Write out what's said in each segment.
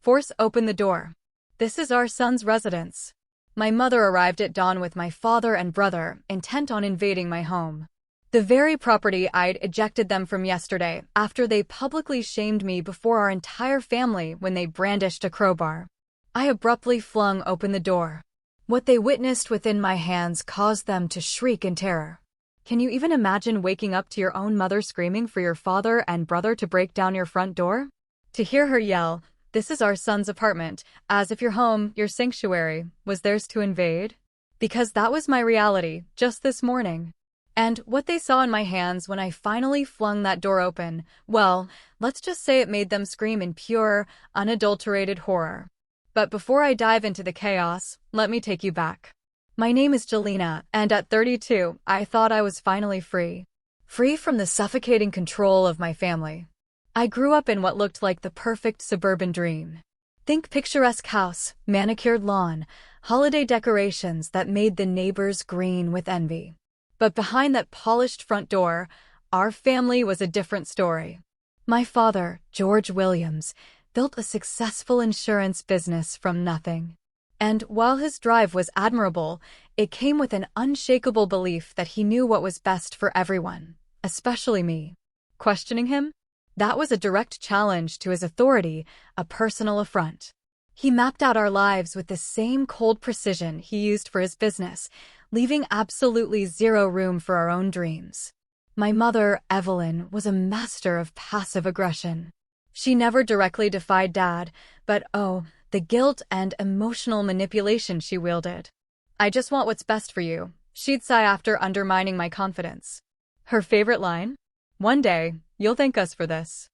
Force open the door. This is our son's residence. My mother arrived at dawn with my father and brother, intent on invading my home. The very property I'd ejected them from yesterday, after they publicly shamed me before our entire family when they brandished a crowbar. I abruptly flung open the door. What they witnessed within my hands caused them to shriek in terror. Can you even imagine waking up to your own mother screaming for your father and brother to break down your front door? To hear her yell, "This is our son's apartment," as if your home, your sanctuary, was theirs to invade? Because that was my reality, just this morning. And what they saw in my hands when I finally flung that door open, well, let's just say it made them scream in pure, unadulterated horror. But before I dive into the chaos, let me take you back. My name is Jelena, and at 32, I thought I was finally free. Free from the suffocating control of my family. I grew up in what looked like the perfect suburban dream. Think picturesque house, manicured lawn, holiday decorations that made the neighbors green with envy. But behind that polished front door, our family was a different story. My father, George Williams, built a successful insurance business from nothing. And while his drive was admirable, it came with an unshakable belief that he knew what was best for everyone, especially me. Questioning him? That was a direct challenge to his authority, a personal affront. He mapped out our lives with the same cold precision he used for his business, leaving absolutely zero room for our own dreams. My mother, Evelyn, was a master of passive aggression. She never directly defied Dad, but the guilt and emotional manipulation she wielded. "I just want what's best for you," she'd sigh after undermining my confidence. Her favorite line? "One day, you'll thank us for this."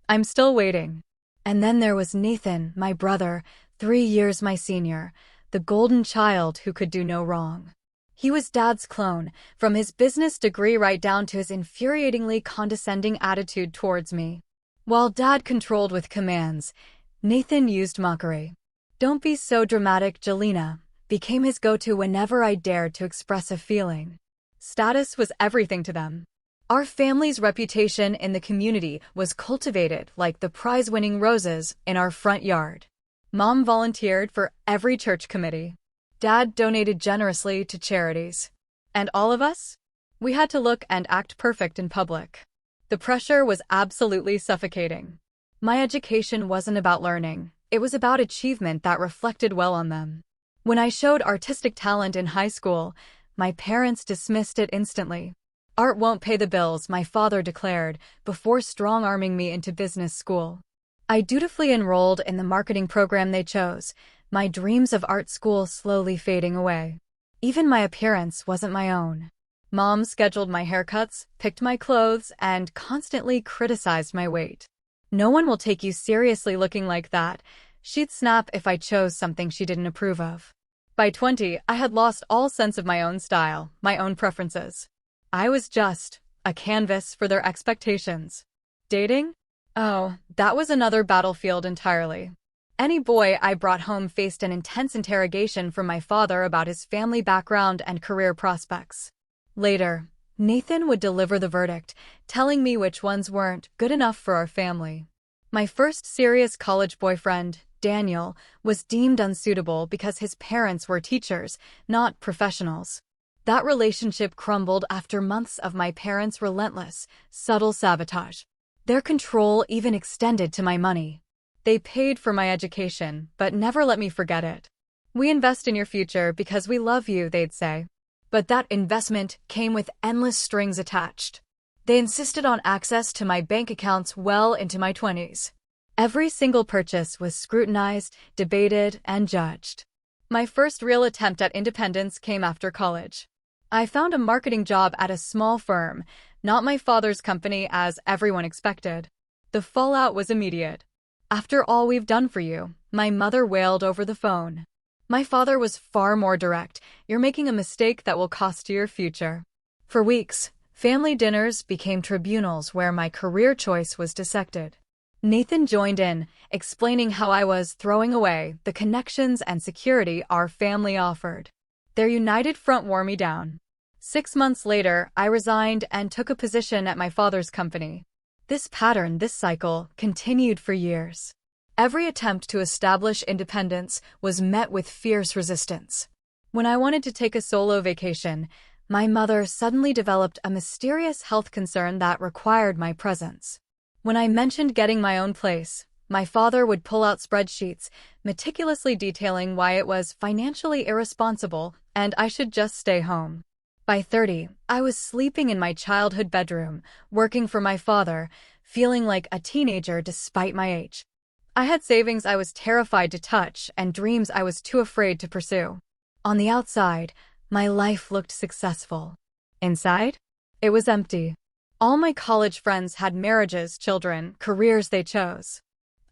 I'm still waiting. And then there was Nathan, my brother, 3 years my senior, the golden child who could do no wrong. He was Dad's clone, from his business degree right down to his infuriatingly condescending attitude towards me. While Dad controlled with commands, Nathan used mockery. "Don't be so dramatic, Jelena," became his go-to whenever I dared to express a feeling. Status was everything to them. Our family's reputation in the community was cultivated like the prize-winning roses in our front yard. Mom volunteered for every church committee. Dad donated generously to charities. And all of us? We had to look and act perfect in public. The pressure was absolutely suffocating. My education wasn't about learning. It was about achievement that reflected well on them. When I showed artistic talent in high school, my parents dismissed it instantly. "Art won't pay the bills," my father declared, before strong-arming me into business school. I dutifully enrolled in the marketing program they chose, my dreams of art school slowly fading away. Even my appearance wasn't my own. Mom scheduled my haircuts, picked my clothes, and constantly criticized my weight. "No one will take you seriously looking like that," she'd snap if I chose something she didn't approve of. By 20, I had lost all sense of my own style, my own preferences. I was just a canvas for their expectations. Dating? Oh, that was another battlefield entirely. Any boy I brought home faced an intense interrogation from my father about his family background and career prospects. Later, Nathan would deliver the verdict, telling me which ones weren't good enough for our family. My first serious college boyfriend, Daniel, was deemed unsuitable because his parents were teachers, not professionals. That relationship crumbled after months of my parents' relentless, subtle sabotage. Their control even extended to my money. They paid for my education, but never let me forget it. "We invest in your future because we love you," they'd say. But that investment came with endless strings attached. They insisted on access to my bank accounts well into my 20s. Every single purchase was scrutinized, debated, and judged. My first real attempt at independence came after college. I found a marketing job at a small firm, not my father's company as everyone expected. The fallout was immediate. "After all we've done for you," my mother wailed over the phone. My father was far more direct. "You're making a mistake that will cost you your future." For weeks, family dinners became tribunals where my career choice was dissected. Nathan joined in, explaining how I was throwing away the connections and security our family offered. Their united front wore me down. 6 months later, I resigned and took a position at my father's company. This pattern, this cycle, continued for years. Every attempt to establish independence was met with fierce resistance. When I wanted to take a solo vacation, my mother suddenly developed a mysterious health concern that required my presence. When I mentioned getting my own place, my father would pull out spreadsheets, meticulously detailing why it was financially irresponsible and I should just stay home. By 30, I was sleeping in my childhood bedroom, working for my father, feeling like a teenager despite my age. I had savings I was terrified to touch and dreams I was too afraid to pursue. On the outside, my life looked successful. Inside, it was empty. All my college friends had marriages, children, careers they chose.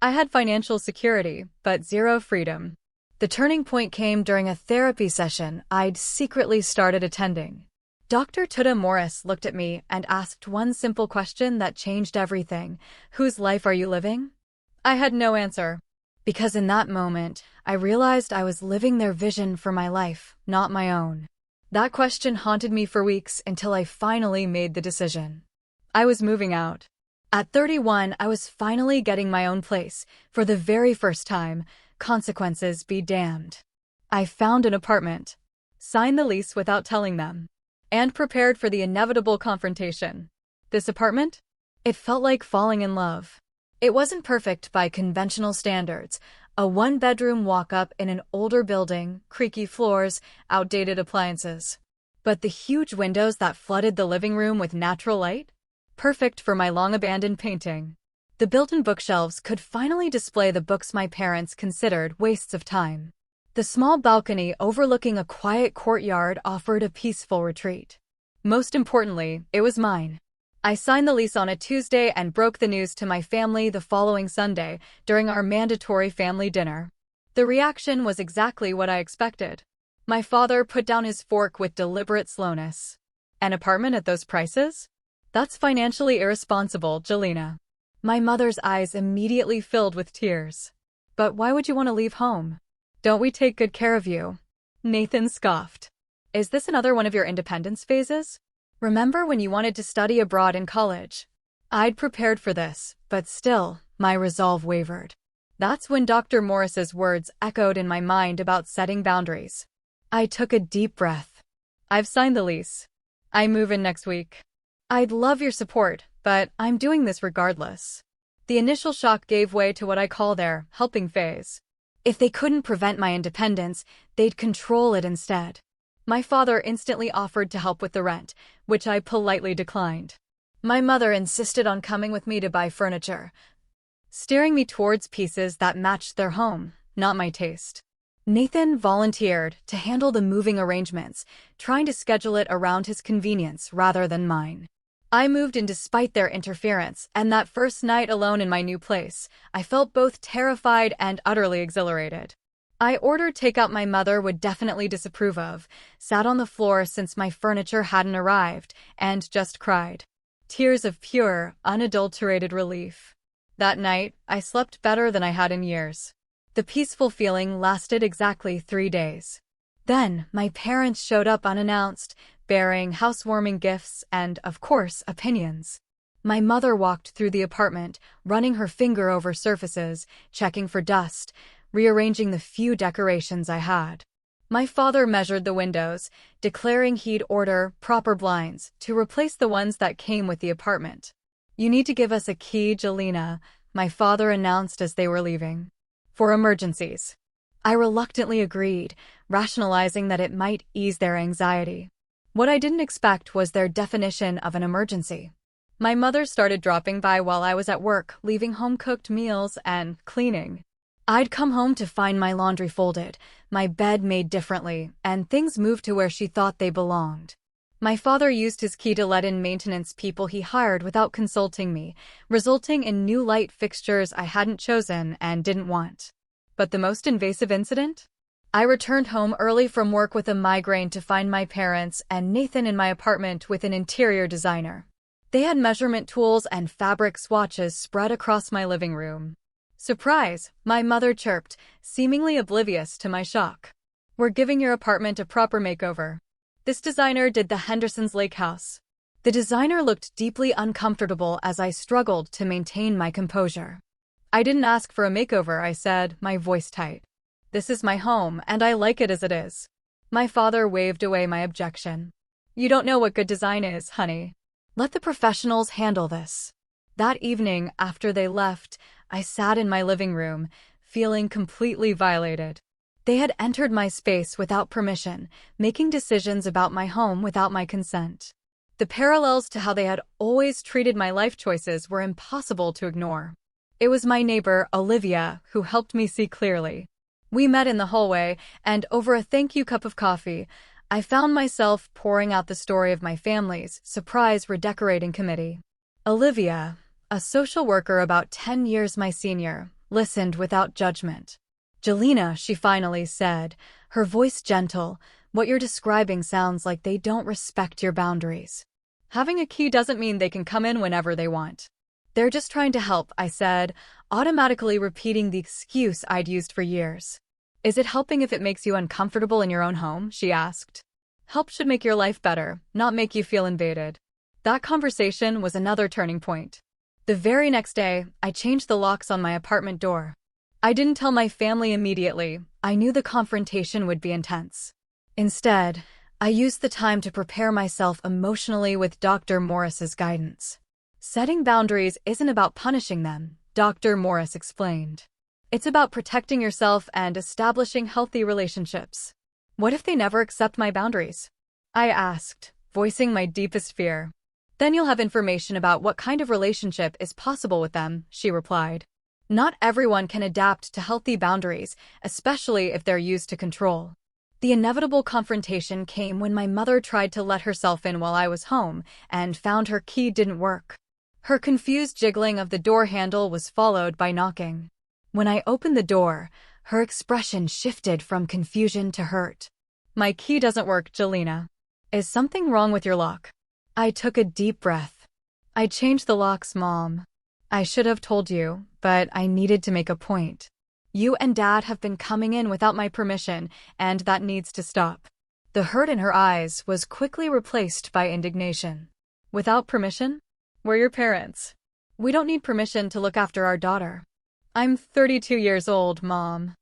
I had financial security, but zero freedom. The turning point came during a therapy session I'd secretly started attending. Dr. Tuda Morris looked at me and asked one simple question that changed everything. Whose life are you living? I had no answer. Because in that moment, I realized I was living their vision for my life, not my own. That question haunted me for weeks until I finally made the decision. I was moving out. At 31, I was finally getting my own place, for the very first time. Consequences be damned. I found an apartment, signed the lease without telling them, and prepared for the inevitable confrontation. This apartment? It felt like falling in love. It wasn't perfect by conventional standards, a one-bedroom walk-up in an older building, creaky floors, outdated appliances. But the huge windows that flooded the living room with natural light? Perfect for my long-abandoned painting. The built-in bookshelves could finally display the books my parents considered wastes of time. The small balcony overlooking a quiet courtyard offered a peaceful retreat. Most importantly, it was mine. I signed the lease on a Tuesday and broke the news to my family the following Sunday during our mandatory family dinner. The reaction was exactly what I expected. My father put down his fork with deliberate slowness. An apartment at those prices? That's financially irresponsible, Jelena. My mother's eyes immediately filled with tears. But why would you want to leave home? Don't we take good care of you? Nathan scoffed. Is this another one of your independence phases? Remember when you wanted to study abroad in college? I'd prepared for this, but still, my resolve wavered. That's when Dr. Morris's words echoed in my mind about setting boundaries. I took a deep breath. I've signed the lease. I move in next week. I'd love your support, but I'm doing this regardless. The initial shock gave way to what I call their helping phase. If they couldn't prevent my independence, they'd control it instead. My father instantly offered to help with the rent, which I politely declined. My mother insisted on coming with me to buy furniture, steering me towards pieces that matched their home, not my taste. Nathan volunteered to handle the moving arrangements, trying to schedule it around his convenience rather than mine. I moved in despite their interference, and that first night alone in my new place, I felt both terrified and utterly exhilarated. I ordered takeout my mother would definitely disapprove of, sat on the floor since my furniture hadn't arrived, and just cried. Tears of pure, unadulterated relief. That night, I slept better than I had in years. The peaceful feeling lasted exactly 3 days. Then, my parents showed up unannounced, bearing housewarming gifts and, of course, opinions. My mother walked through the apartment, running her finger over surfaces, checking for dust, rearranging the few decorations I had. My father measured the windows, declaring he'd order proper blinds to replace the ones that came with the apartment. You need to give us a key, Jelena, my father announced as they were leaving. For emergencies. I reluctantly agreed, rationalizing that it might ease their anxiety. What I didn't expect was their definition of an emergency. My mother started dropping by while I was at work, leaving home-cooked meals and cleaning. I'd come home to find my laundry folded, my bed made differently, and things moved to where she thought they belonged. My father used his key to let in maintenance people he hired without consulting me, resulting in new light fixtures I hadn't chosen and didn't want. But the most invasive incident? I returned home early from work with a migraine to find my parents and Nathan in my apartment with an interior designer. They had measurement tools and fabric swatches spread across my living room. Surprise, my mother chirped, seemingly oblivious to my shock. We're giving your apartment a proper makeover. This designer did the Henderson's Lake House. The designer looked deeply uncomfortable as I struggled to maintain my composure. I didn't ask for a makeover, I said, my voice tight. This is my home, and I like it as it is. My father waved away my objection. You don't know what good design is, honey. Let the professionals handle this. That evening, after they left, I sat in my living room, feeling completely violated. They had entered my space without permission, making decisions about my home without my consent. The parallels to how they had always treated my life choices were impossible to ignore. It was my neighbor, Olivia, who helped me see clearly. We met in the hallway, and over a thank-you cup of coffee, I found myself pouring out the story of my family's surprise redecorating committee. Olivia, a social worker about 10 years my senior, listened without judgment. Jelena, she finally said, her voice gentle, what you're describing sounds like they don't respect your boundaries. Having a key doesn't mean they can come in whenever they want. They're just trying to help, I said, automatically repeating the excuse I'd used for years. Is it helping if it makes you uncomfortable in your own home? She asked. Help should make your life better, not make you feel invaded. That conversation was another turning point. The very next day, I changed the locks on my apartment door. I didn't tell my family immediately. I knew the confrontation would be intense. Instead, I used the time to prepare myself emotionally with Dr. Morris's guidance. Setting boundaries isn't about punishing them, Dr. Morris explained. It's about protecting yourself and establishing healthy relationships. What if they never accept my boundaries? I asked, voicing my deepest fear. Then you'll have information about what kind of relationship is possible with them, she replied. Not everyone can adapt to healthy boundaries, especially if they're used to control. The inevitable confrontation came when my mother tried to let herself in while I was home and found her key didn't work. Her confused jiggling of the door handle was followed by knocking. When I opened the door, her expression shifted from confusion to hurt. My key doesn't work, Jelena. Is something wrong with your lock? I took a deep breath. I changed the locks, Mom. I should have told you, but I needed to make a point. You and Dad have been coming in without my permission, and that needs to stop. The hurt in her eyes was quickly replaced by indignation. Without permission? We're your parents. We don't need permission to look after our daughter. I'm 32 years old, Mom.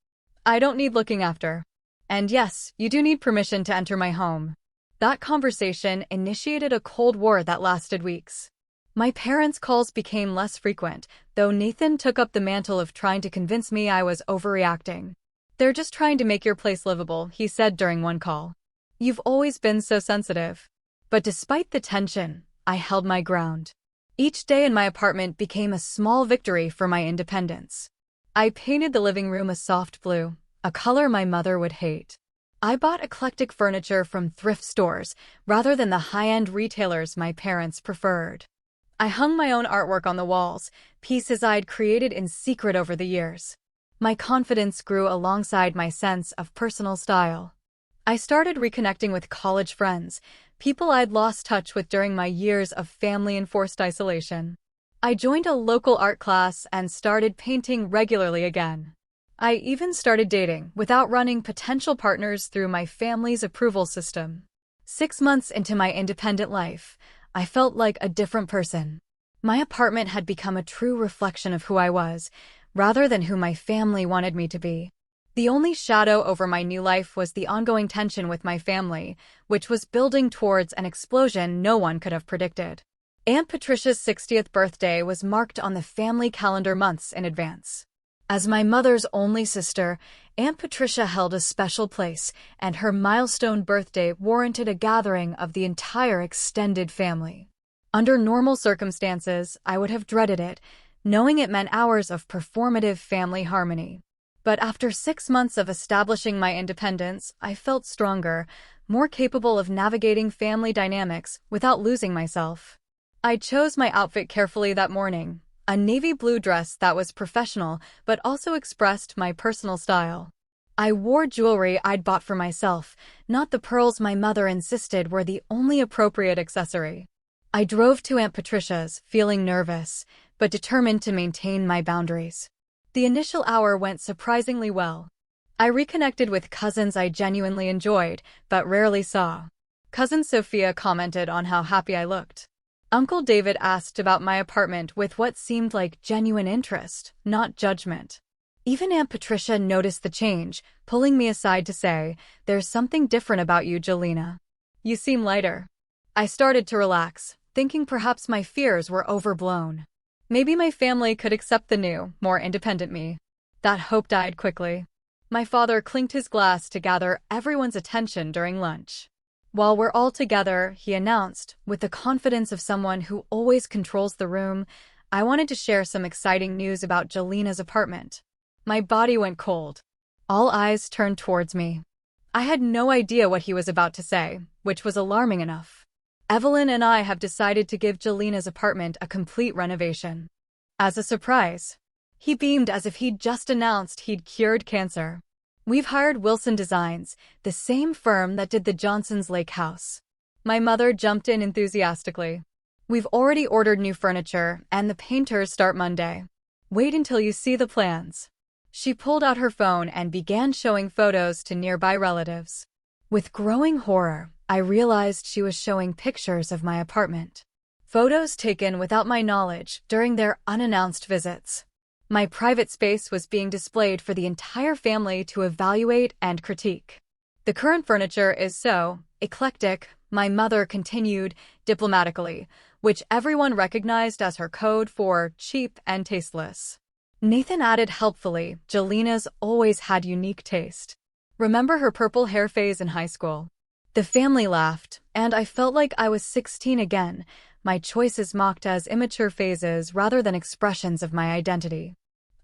I don't need looking after. And yes, you do need permission to enter my home. That conversation initiated a cold war that lasted weeks. My parents' calls became less frequent, though Nathan took up the mantle of trying to convince me I was overreacting. They're just trying to make your place livable, he said during one call. You've always been so sensitive. But despite the tension, I held my ground. Each day in my apartment became a small victory for my independence. I painted the living room a soft blue, a color my mother would hate. I bought eclectic furniture from thrift stores rather than the high-end retailers my parents preferred. I hung my own artwork on the walls, pieces I'd created in secret over the years. My confidence grew alongside my sense of personal style. I started reconnecting with college friends, people I'd lost touch with during my years of family-enforced isolation. I joined a local art class and started painting regularly again. I even started dating without running potential partners through my family's approval system. 6 months into my independent life, I felt like a different person. My apartment had become a true reflection of who I was, rather than who my family wanted me to be. The only shadow over my new life was the ongoing tension with my family, which was building towards an explosion no one could have predicted. Aunt Patricia's 60th birthday was marked on the family calendar months in advance. As my mother's only sister, Aunt Patricia held a special place, and her milestone birthday warranted a gathering of the entire extended family. Under normal circumstances, I would have dreaded it, knowing it meant hours of performative family harmony. But after 6 months of establishing my independence, I felt stronger, more capable of navigating family dynamics without losing myself. I chose my outfit carefully that morning, a navy blue dress that was professional but also expressed my personal style. I wore jewelry I'd bought for myself, not the pearls my mother insisted were the only appropriate accessory. I drove to Aunt Patricia's, feeling nervous, but determined to maintain my boundaries. The initial hour went surprisingly well. I reconnected with cousins I genuinely enjoyed, but rarely saw. Cousin Sophia commented on how happy I looked. Uncle David asked about my apartment with what seemed like genuine interest, not judgment. Even Aunt Patricia noticed the change, pulling me aside to say, "There's something different about you, Jelena. You seem lighter." I started to relax, thinking perhaps my fears were overblown. Maybe my family could accept the new, more independent me. That hope died quickly. My father clinked his glass to gather everyone's attention during lunch. "While we're all together," he announced, with the confidence of someone who always controls the room, "I wanted to share some exciting news about Jelena's apartment." My body went cold. All eyes turned towards me. I had no idea what he was about to say, which was alarming enough. "Evelyn and I have decided to give Jelena's apartment a complete renovation. As a surprise." He beamed as if he'd just announced he'd cured cancer. "We've hired Wilson Designs, the same firm that did the Johnson's Lake house." My mother jumped in enthusiastically. "We've already ordered new furniture, and the painters start Monday. Wait until you see the plans." She pulled out her phone and began showing photos to nearby relatives. With growing horror, I realized she was showing pictures of my apartment. Photos taken without my knowledge during their unannounced visits. My private space was being displayed for the entire family to evaluate and critique. "The current furniture is so eclectic," my mother continued diplomatically, which everyone recognized as her code for cheap and tasteless. Nathan added helpfully, "Jelena's always had unique taste. Remember her purple hair phase in high school?" The family laughed, and I felt like I was 16 again, my choices mocked as immature phases rather than expressions of my identity.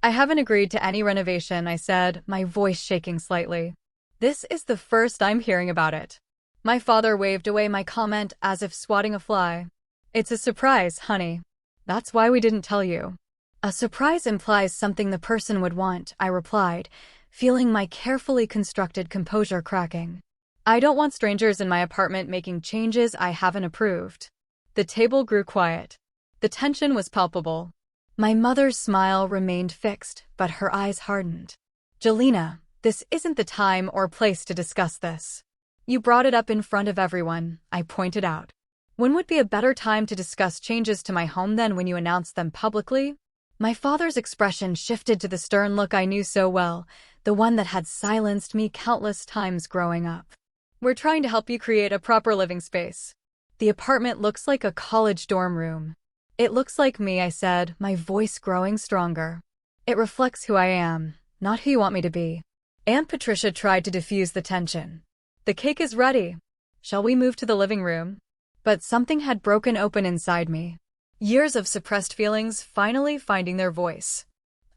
"I haven't agreed to any renovation," I said, my voice shaking slightly. "This is the first I'm hearing about it." My father waved away my comment as if swatting a fly. "It's a surprise, honey. That's why we didn't tell you." "A surprise implies something the person would want," I replied, feeling my carefully constructed composure cracking. "I don't want strangers in my apartment making changes I haven't approved." The table grew quiet. The tension was palpable. My mother's smile remained fixed, but her eyes hardened. "Jelena, this isn't the time or place to discuss this. You brought it up in front of everyone," I pointed out. "When would be a better time to discuss changes to my home than when you announced them publicly?" My father's expression shifted to the stern look I knew so well, the one that had silenced me countless times growing up. "We're trying to help you create a proper living space. The apartment looks like a college dorm room." "It looks like me," I said, my voice growing stronger. "It reflects who I am, not who you want me to be." Aunt Patricia tried to diffuse the tension. "The cake is ready. Shall we move to the living room?" But something had broken open inside me. Years of suppressed feelings finally finding their voice.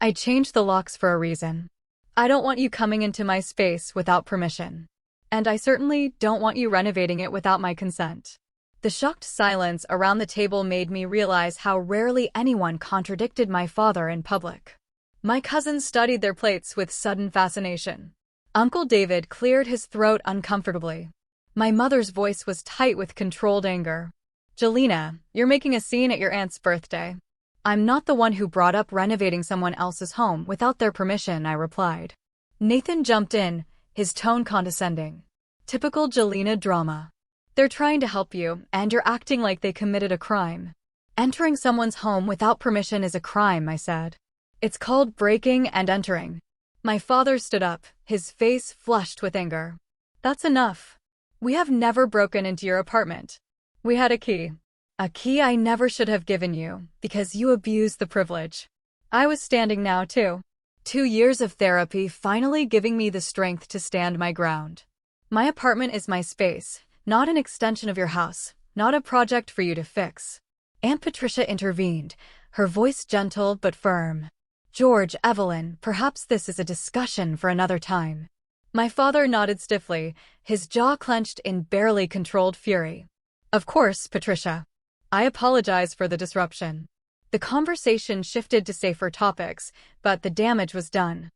"I changed the locks for a reason. I don't want you coming into my space without permission. And I certainly don't want you renovating it without my consent." The shocked silence around the table made me realize how rarely anyone contradicted my father in public. My cousins studied their plates with sudden fascination. Uncle David cleared his throat uncomfortably. My mother's voice was tight with controlled anger. "Jelena, you're making a scene at your aunt's birthday." "I'm not the one who brought up renovating someone else's home without their permission," I replied. Nathan jumped in, his tone condescending. "Typical Jelena drama. They're trying to help you, and you're acting like they committed a crime." "Entering someone's home without permission is a crime," I said. "It's called breaking and entering." My father stood up, his face flushed with anger. "That's enough. We have never broken into your apartment. We had a key. A key I never should have given you, because you abused the privilege." I was standing now, too. 2 years of therapy finally giving me the strength to stand my ground. "My apartment is my space, not an extension of your house, not a project for you to fix." Aunt Patricia intervened, her voice gentle but firm. "George, Evelyn, perhaps this is a discussion for another time." My father nodded stiffly, his jaw clenched in barely controlled fury. "Of course, Patricia. I apologize for the disruption." The conversation shifted to safer topics, but the damage was done.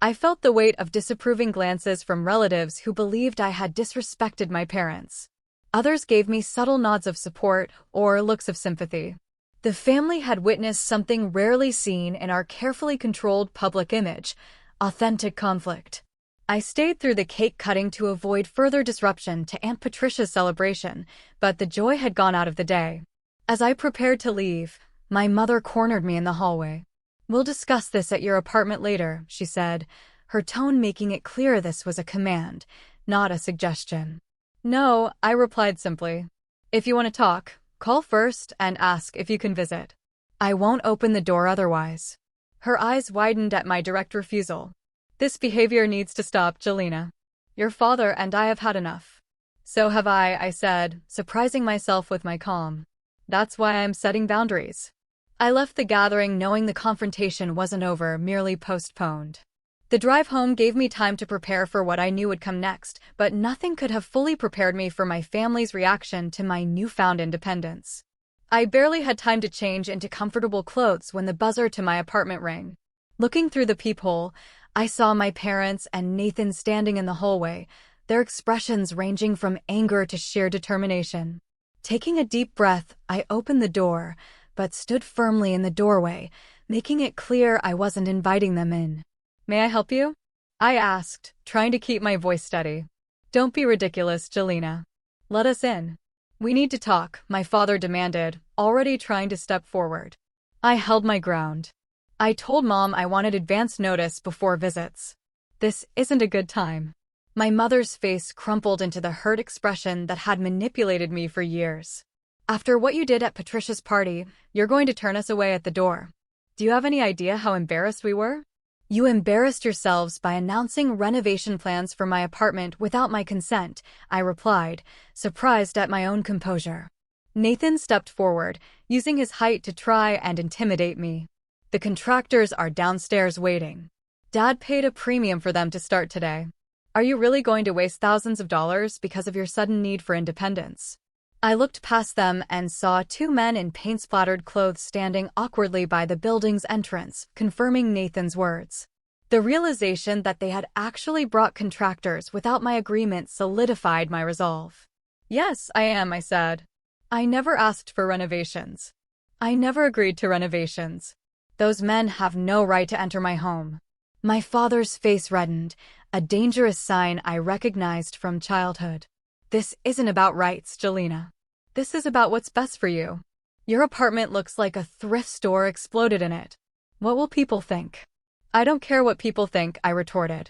I felt the weight of disapproving glances from relatives who believed I had disrespected my parents. Others gave me subtle nods of support or looks of sympathy. The family had witnessed something rarely seen in our carefully controlled public image: authentic conflict. I stayed through the cake cutting to avoid further disruption to Aunt Patricia's celebration, but the joy had gone out of the day. As I prepared to leave, my mother cornered me in the hallway. "We'll discuss this at your apartment later," she said, her tone making it clear this was a command, not a suggestion. "No," I replied simply. "If you want to talk, call first and ask if you can visit. I won't open the door otherwise." Her eyes widened at my direct refusal. "This behavior needs to stop, Jelena. Your father and I have had enough." "So have I said, surprising myself with my calm. "That's why I'm setting boundaries." I left the gathering knowing the confrontation wasn't over, merely postponed. The drive home gave me time to prepare for what I knew would come next, but nothing could have fully prepared me for my family's reaction to my newfound independence. I barely had time to change into comfortable clothes when the buzzer to my apartment rang. Looking through the peephole, I saw my parents and Nathan standing in the hallway, their expressions ranging from anger to sheer determination. Taking a deep breath, I opened the door, but stood firmly in the doorway, making it clear I wasn't inviting them in. "May I help you?" I asked, trying to keep my voice steady. "Don't be ridiculous, Jelena. Let us in. We need to talk," my father demanded, already trying to step forward. I held my ground. "I told Mom I wanted advance notice before visits. This isn't a good time." My mother's face crumpled into the hurt expression that had manipulated me for years. "After what you did at Patricia's party, you're going to turn us away at the door. Do you have any idea how embarrassed we were? You embarrassed yourselves by announcing renovation plans for my apartment without my consent," I replied, surprised at my own composure. Nathan stepped forward, using his height to try and intimidate me. "The contractors are downstairs waiting. Dad paid a premium for them to start today. Are you really going to waste thousands of dollars because of your sudden need for independence?" I looked past them and saw two men in paint-splattered clothes standing awkwardly by the building's entrance, confirming Nathan's words. The realization that they had actually brought contractors without my agreement solidified my resolve. "Yes, I am," I said. "I never asked for renovations. I never agreed to renovations. Those men have no right to enter my home." My father's face reddened, a dangerous sign I recognized from childhood. "This isn't about rights, Jelena. This is about what's best for you. Your apartment looks like a thrift store exploded in it. What will people think?" "I don't care what people think," I retorted.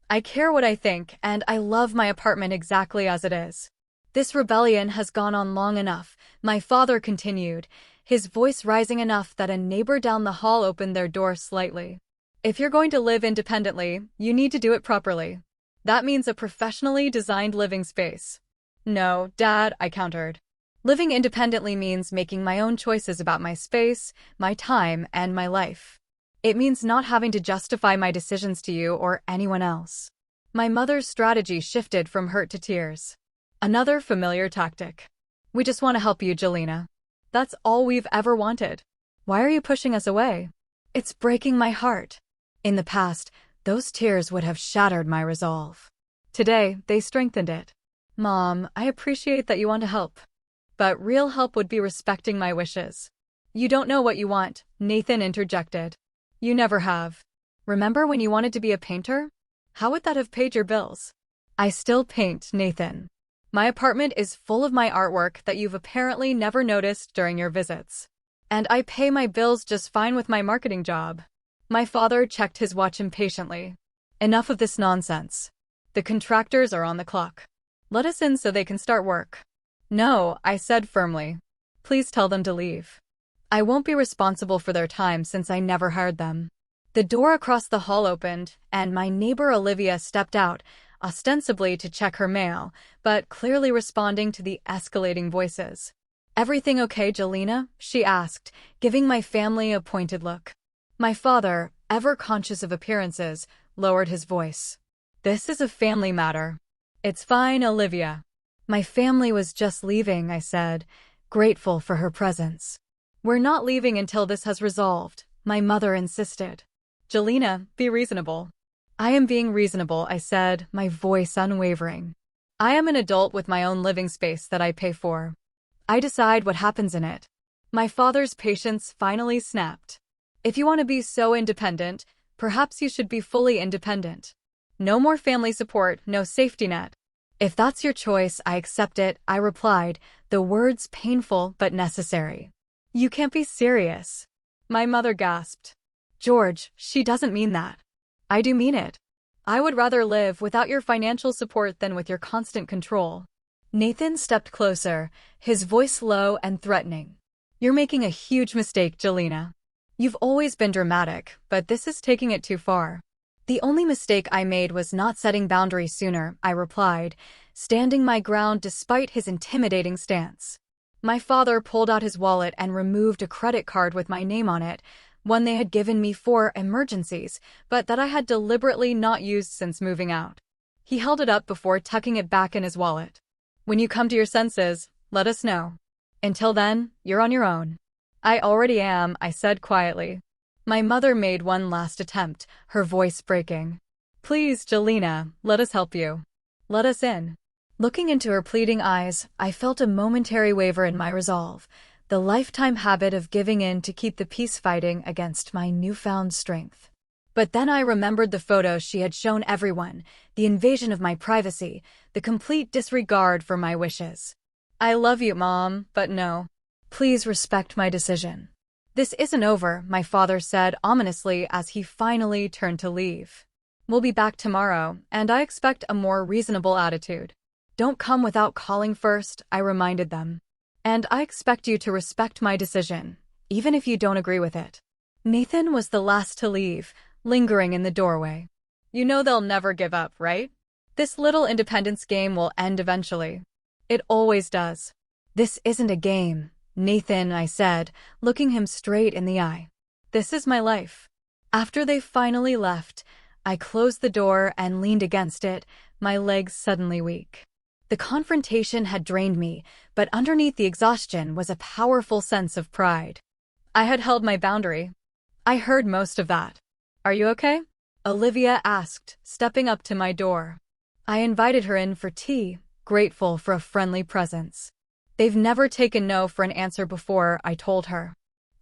"I care what I think, and I love my apartment exactly as it is." "This rebellion has gone on long enough," my father continued, his voice rising enough that a neighbor down the hall opened their door slightly. "If you're going to live independently, you need to do it properly. That means a professionally designed living space." "No, Dad," I countered. "Living independently means making my own choices about my space, my time, and my life. It means not having to justify my decisions to you or anyone else." My mother's strategy shifted from hurt to tears. Another familiar tactic. "We just want to help you, Jelena. That's all we've ever wanted. Why are you pushing us away? It's breaking my heart." In the past, those tears would have shattered my resolve. Today, they strengthened it. "Mom, I appreciate that you want to help. But real help would be respecting my wishes." "You don't know what you want," Nathan interjected. "You never have. Remember when you wanted to be a painter? How would that have paid your bills?" "I still paint, Nathan. My apartment is full of my artwork that you've apparently never noticed during your visits. And I pay my bills just fine with my marketing job." My father checked his watch impatiently. "Enough of this nonsense. The contractors are on the clock. Let us in so they can start work." "No," I said firmly. "Please tell them to leave. I won't be responsible for their time since I never hired them." The door across the hall opened, and my neighbor Olivia stepped out, ostensibly to check her mail, but clearly responding to the escalating voices. "Everything okay, Jelena?" she asked, giving my family a pointed look. My father, ever conscious of appearances, lowered his voice. "This is a family matter." "It's fine, Olivia." "My family was just leaving," I said, grateful for her presence. "We're not leaving until this has resolved," my mother insisted. "Jelena, be reasonable." "I am being reasonable," I said, my voice unwavering. "I am an adult with my own living space that I pay for. I decide what happens in it." My father's patience finally snapped. "If you want to be so independent, perhaps you should be fully independent. No more family support, no safety net. If that's your choice, I accept it, I replied, the words painful but necessary. You can't be serious. My mother gasped. George, she doesn't mean that. I do mean it. I would rather live without your financial support than with your constant control. Nathan stepped closer, his voice low and threatening. You're making a huge mistake, Jelena. You've always been dramatic, but this is taking it too far. The only mistake I made was not setting boundaries sooner, I replied, standing my ground despite his intimidating stance. My father pulled out his wallet and removed a credit card with my name on it, one they had given me for emergencies, but that I had deliberately not used since moving out. He held it up before tucking it back in his wallet. When you come to your senses, let us know. Until then, you're on your own. I already am, I said quietly. My mother made one last attempt, her voice breaking. Please, Jelena, let us help you. Let us in. Looking into her pleading eyes, I felt a momentary waver in my resolve, the lifetime habit of giving in to keep the peace fighting against my newfound strength. But then I remembered the photos she had shown everyone, the invasion of my privacy, the complete disregard for my wishes. I love you, Mom, but no. Please respect my decision. This isn't over, my father said ominously as he finally turned to leave. We'll be back tomorrow, and I expect a more reasonable attitude. Don't come without calling first, I reminded them. And I expect you to respect my decision, even if you don't agree with it. Nathan was the last to leave, lingering in the doorway. You know they'll never give up, right? This little independence game will end eventually. It always does. This isn't a game, Nathan, I said, looking him straight in the eye. This is my life. After they finally left, I closed the door and leaned against it, my legs suddenly weak. The confrontation had drained me, but underneath the exhaustion was a powerful sense of pride. I had held my boundary. I heard most of that. Are you okay? Olivia asked, stepping up to my door. I invited her in for tea, grateful for a friendly presence. They've never taken no for an answer before, I told her.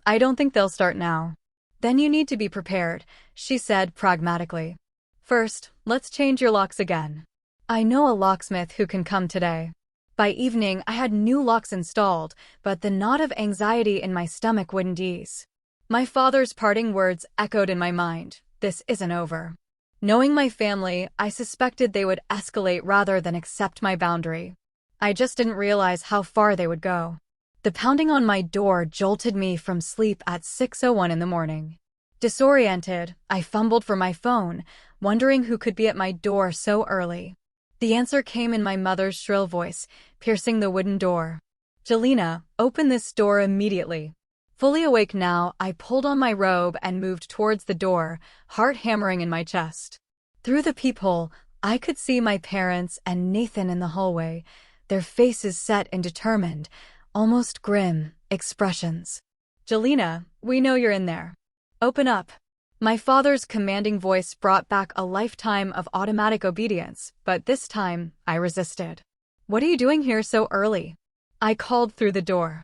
I don't think they'll start now. Then you need to be prepared, she said pragmatically. First, let's change your locks again. I know a locksmith who can come today. By evening, I had new locks installed, but the knot of anxiety in my stomach wouldn't ease. My father's parting words echoed in my mind. This isn't over. Knowing my family, I suspected they would escalate rather than accept my boundary. I just didn't realize how far they would go. The pounding on my door jolted me from sleep at 6:01 in the morning. Disoriented, I fumbled for my phone, wondering who could be at my door so early. The answer came in my mother's shrill voice, piercing the wooden door. Jelena, open this door immediately. Fully awake now, I pulled on my robe and moved towards the door, heart hammering in my chest. Through the peephole, I could see my parents and Nathan in the hallway, their faces set in determined, almost grim, expressions. Jelena, we know you're in there. Open up. My father's commanding voice brought back a lifetime of automatic obedience, but this time, I resisted. What are you doing here so early? I called through the door.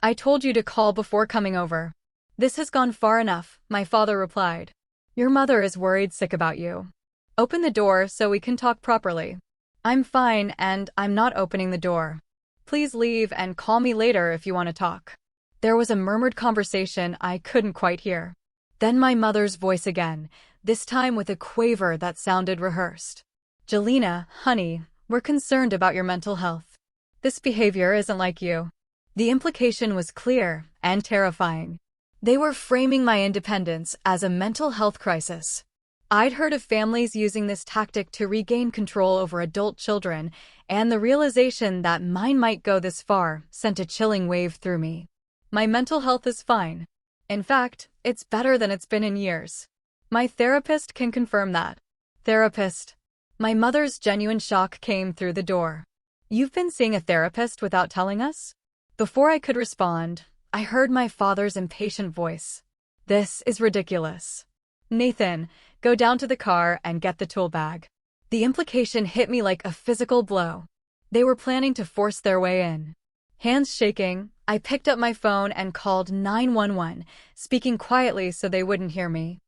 I told you to call before coming over. This has gone far enough, my father replied. Your mother is worried sick about you. Open the door so we can talk properly. I'm fine and I'm not opening the door. Please leave and call me later if you want to talk. There was a murmured conversation I couldn't quite hear. Then my mother's voice again, this time with a quaver that sounded rehearsed. Jelena, honey, we're concerned about your mental health. This behavior isn't like you. The implication was clear and terrifying. They were framing my independence as a mental health crisis. I'd heard of families using this tactic to regain control over adult children, and the realization that mine might go this far sent a chilling wave through me. My mental health is fine. In fact, it's better than it's been in years. My therapist can confirm that. Therapist. My mother's genuine shock came through the door. You've been seeing a therapist without telling us? Before I could respond, I heard my father's impatient voice. This is ridiculous. Nathan, go down to the car and get the tool bag. The implication hit me like a physical blow. They were planning to force their way in. Hands shaking, I picked up my phone and called 911, speaking quietly so they wouldn't hear me.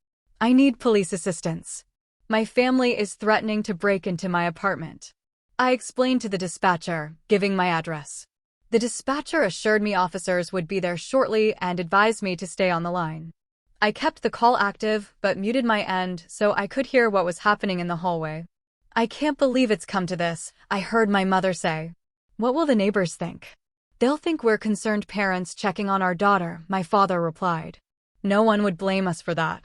I need police assistance. My family is threatening to break into my apartment. I explained to the dispatcher, giving my address. The dispatcher assured me officers would be there shortly and advised me to stay on the line. I kept the call active but muted my end so I could hear what was happening in the hallway. "I can't believe it's come to this," I heard my mother say. "What will the neighbors think?" "They'll think we're concerned parents checking on our daughter," my father replied. "No one would blame us for that."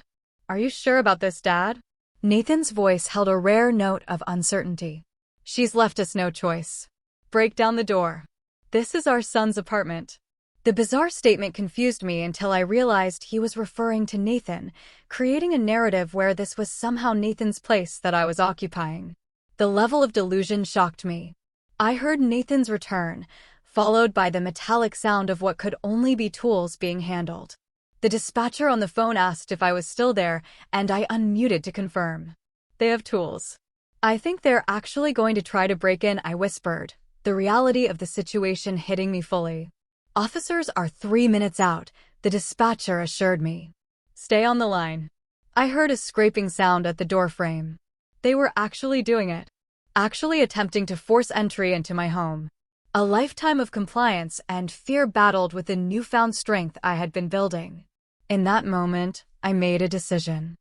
"Are you sure about this, Dad?" Nathan's voice held a rare note of uncertainty. "She's left us no choice. Break down the door. This is our son's apartment." The bizarre statement confused me until I realized he was referring to Nathan, creating a narrative where this was somehow Nathan's place that I was occupying. The level of delusion shocked me. I heard Nathan's return, followed by the metallic sound of what could only be tools being handled. The dispatcher on the phone asked if I was still there, and I unmuted to confirm. "They have tools." "I think they're actually going to try to break in," I whispered, the reality of the situation hitting me fully. "Officers are 3 minutes out," the dispatcher assured me. "Stay on the line." I heard a scraping sound at the doorframe. They were actually doing it. Actually attempting to force entry into my home. A lifetime of compliance and fear battled with the newfound strength I had been building. In that moment, I made a decision.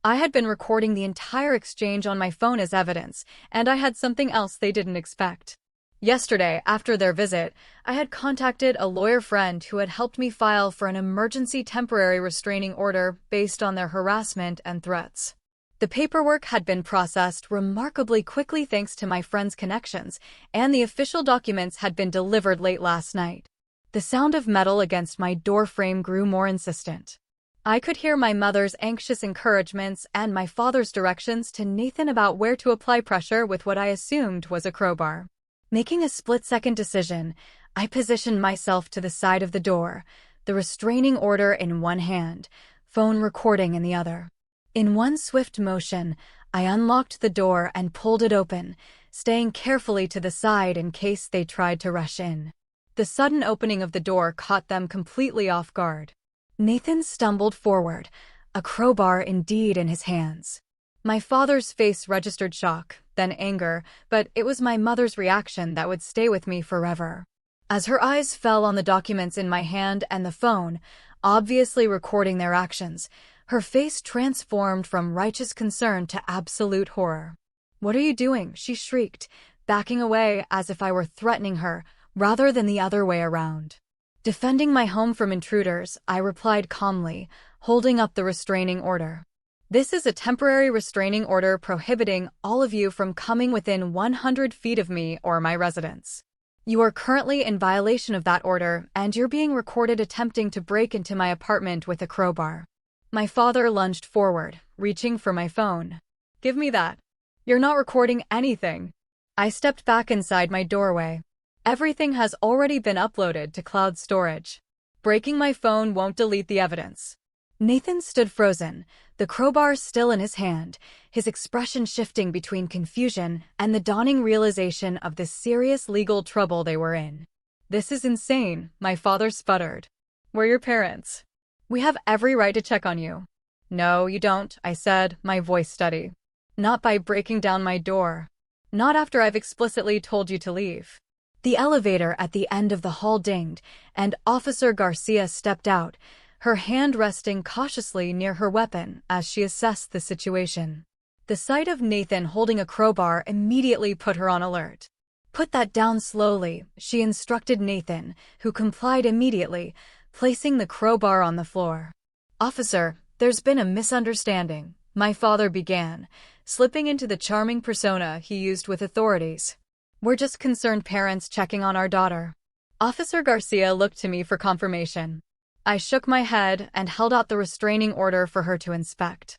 I had been recording the entire exchange on my phone as evidence, and I had something else they didn't expect. Yesterday, after their visit, I had contacted a lawyer friend who had helped me file for an emergency temporary restraining order based on their harassment and threats. The paperwork had been processed remarkably quickly thanks to my friend's connections, and the official documents had been delivered late last night. The sound of metal against my doorframe grew more insistent. I could hear my mother's anxious encouragements and my father's directions to Nathan about where to apply pressure with what I assumed was a crowbar. Making a split-second decision, I positioned myself to the side of the door, the restraining order in one hand, phone recording in the other. In one swift motion, I unlocked the door and pulled it open, staying carefully to the side in case they tried to rush in. The sudden opening of the door caught them completely off guard. Nathan stumbled forward, a crowbar indeed in his hands. My father's face registered shock, then anger, but it was my mother's reaction that would stay with me forever. As her eyes fell on the documents in my hand and the phone, obviously recording their actions, her face transformed from righteous concern to absolute horror. "What are you doing?" she shrieked, backing away as if I were threatening her, rather than the other way around. Defending my home from intruders, I replied calmly, holding up the restraining order. "This is a temporary restraining order prohibiting all of you from coming within 100 feet of me or my residence. You are currently in violation of that order, and you're being recorded attempting to break into my apartment with a crowbar." My father lunged forward, reaching for my phone. "Give me that. You're not recording anything." I stepped back inside my doorway. "Everything has already been uploaded to cloud storage. Breaking my phone won't delete the evidence." Nathan stood frozen, the crowbar still in his hand, his expression shifting between confusion and the dawning realization of the serious legal trouble they were in. "This is insane," my father sputtered. "We're your parents. We have every right to check on you." "No, you don't," I said, my voice steady. "Not by breaking down my door. Not after I've explicitly told you to leave." The elevator at the end of the hall dinged, and Officer Garcia stepped out, her hand resting cautiously near her weapon as she assessed the situation. The sight of Nathan holding a crowbar immediately put her on alert. "Put that down slowly," she instructed Nathan, who complied immediately, placing the crowbar on the floor. "Officer, there's been a misunderstanding," my father began, slipping into the charming persona he used with authorities. "We're just concerned parents checking on our daughter." Officer Garcia looked to me for confirmation. I shook my head and held out the restraining order for her to inspect.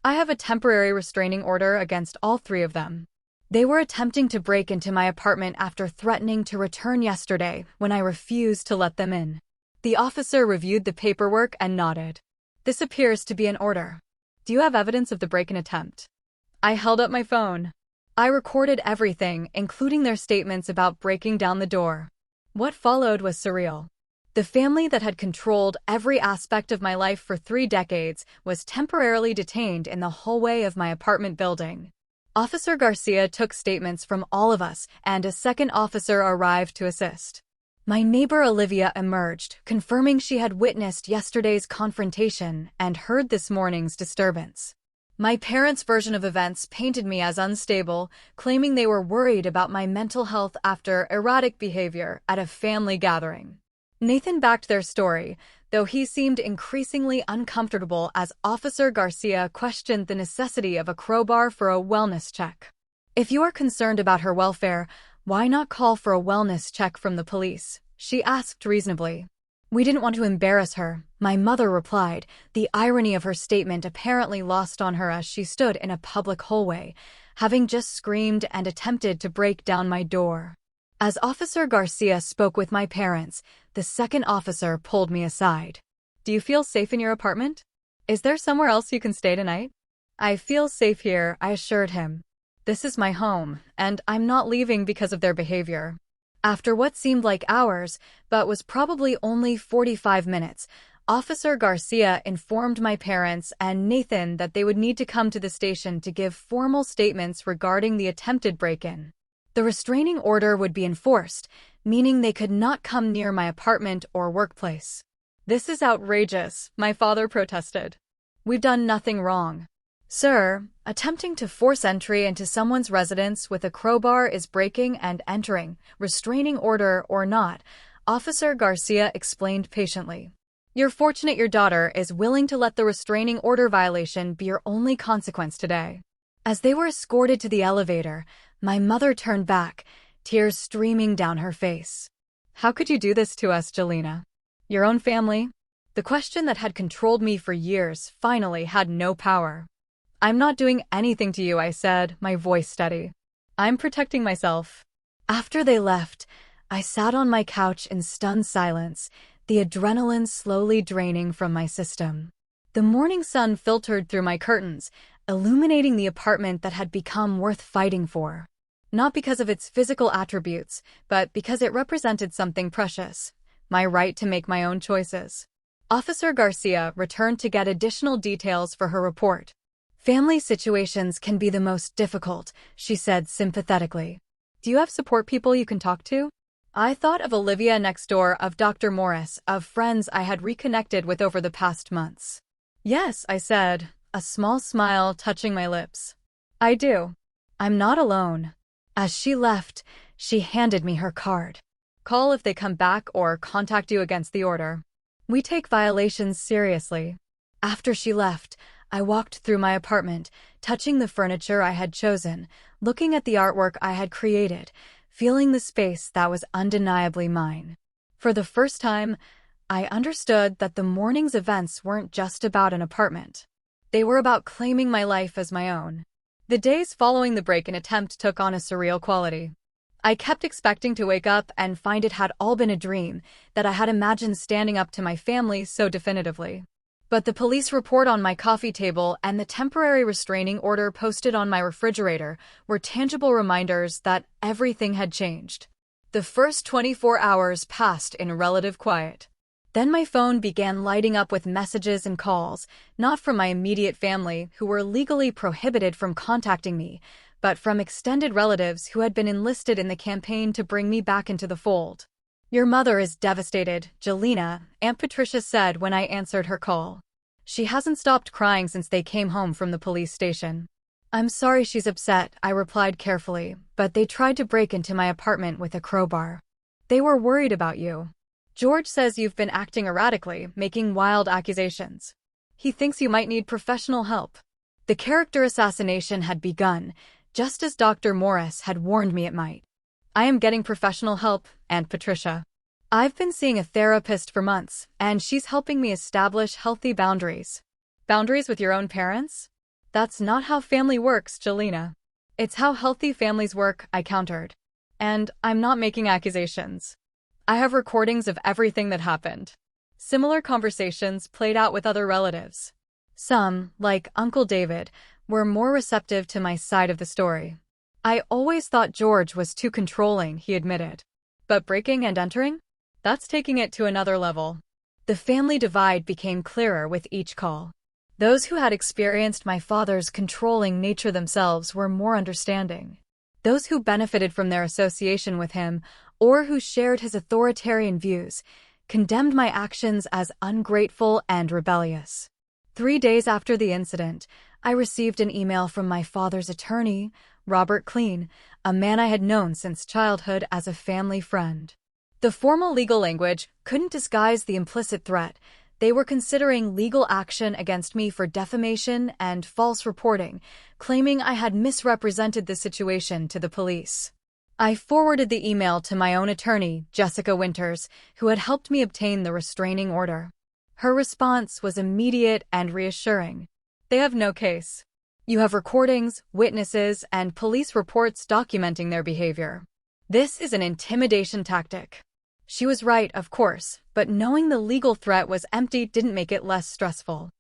"I have a temporary restraining order against all 3 of them. They were attempting to break into my apartment after threatening to return yesterday when I refused to let them in." The officer reviewed the paperwork and nodded. "This appears to be an order. Do you have evidence of the break-in attempt?" I held up my phone. I recorded everything, including their statements about breaking down the door. What followed was surreal. The family that had controlled every aspect of my life for 3 decades was temporarily detained in the hallway of my apartment building. Officer Garcia took statements from all of us, and a second officer arrived to assist. My neighbor Olivia emerged, confirming she had witnessed yesterday's confrontation and heard this morning's disturbance. My parents' version of events painted me as unstable, claiming they were worried about my mental health after erratic behavior at a family gathering. Nathan backed their story, though he seemed increasingly uncomfortable as Officer Garcia questioned the necessity of a crowbar for a wellness check. "If you are concerned about her welfare, why not call for a wellness check from the police?" she asked reasonably. "We didn't want to embarrass her," my mother replied, the irony of her statement apparently lost on her as she stood in a public hallway, having just screamed and attempted to break down my door. As Officer Garcia spoke with my parents, the second officer pulled me aside. "Do you feel safe in your apartment? Is there somewhere else you can stay tonight?" "I feel safe here," I assured him. "This is my home, and I'm not leaving because of their behavior." After what seemed like hours, but was probably only 45 minutes, Officer Garcia informed my parents and Nathan that they would need to come to the station to give formal statements regarding the attempted break-in. The restraining order would be enforced, meaning they could not come near my apartment or workplace. "This is outrageous," my father protested. "We've done nothing wrong." "Sir, attempting to force entry into someone's residence with a crowbar is breaking and entering, restraining order or not," Officer Garcia explained patiently. "You're fortunate your daughter is willing to let the restraining order violation be your only consequence today." As they were escorted to the elevator, my mother turned back, tears streaming down her face. "How could you do this to us, Jelena? Your own family?" The question that had controlled me for years finally had no power. "I'm not doing anything to you," I said, my voice steady. "I'm protecting myself." After they left, I sat on my couch in stunned silence, the adrenaline slowly draining from my system. The morning sun filtered through my curtains, illuminating the apartment that had become worth fighting for. Not because of its physical attributes, but because it represented something precious, my right to make my own choices. Officer Garcia returned to get additional details for her report. "Family situations can be the most difficult," she said sympathetically. "Do you have support people you can talk to?" I thought of Olivia next door, of Dr. Morris, of friends I had reconnected with over the past months. "Yes," I said, a small smile touching my lips. "I do. I'm not alone." As she left, she handed me her card. "Call if they come back or contact you against the order. We take violations seriously." After she left, I walked through my apartment, touching the furniture I had chosen, looking at the artwork I had created, feeling the space that was undeniably mine. For the first time, I understood that the morning's events weren't just about an apartment. They were about claiming my life as my own. The days following the break-in attempt took on a surreal quality. I kept expecting to wake up and find it had all been a dream, that I had imagined standing up to my family so definitively. But the police report on my coffee table and the temporary restraining order posted on my refrigerator were tangible reminders that everything had changed. The first 24 hours passed in relative quiet. Then my phone began lighting up with messages and calls, not from my immediate family, who were legally prohibited from contacting me, but from extended relatives who had been enlisted in the campaign to bring me back into the fold. "Your mother is devastated, Jelena," Aunt Patricia said when I answered her call. "She hasn't stopped crying since they came home from the police station." "I'm sorry she's upset," I replied carefully, "but they tried to break into my apartment with a crowbar. They were worried about you. George says you've been acting erratically, making wild accusations. He thinks you might need professional help." The character assassination had begun, just as Dr. Morris had warned me it might. "I am getting professional help, Aunt Patricia. I've been seeing a therapist for months, and she's helping me establish healthy boundaries." "Boundaries with your own parents? That's not how family works, Jelena." "It's how healthy families work," I countered. "And I'm not making accusations. I have recordings of everything that happened." Similar conversations played out with other relatives. Some, like Uncle David, were more receptive to my side of the story. "I always thought George was too controlling," he admitted. "But breaking and entering? That's taking it to another level." The family divide became clearer with each call. Those who had experienced my father's controlling nature themselves were more understanding. Those who benefited from their association with him, or who shared his authoritarian views, condemned my actions as ungrateful and rebellious. 3 days after the incident, I received an email from my father's attorney, Robert Clean, a man I had known since childhood as a family friend. The formal legal language couldn't disguise the implicit threat. They were considering legal action against me for defamation and false reporting, claiming I had misrepresented the situation to the police. I forwarded the email to my own attorney, Jessica Winters, who had helped me obtain the restraining order. Her response was immediate and reassuring. They have no case. You have recordings, witnesses, and police reports documenting their behavior. This is an intimidation tactic. She was right, of course, but knowing the legal threat was empty didn't make it less stressful.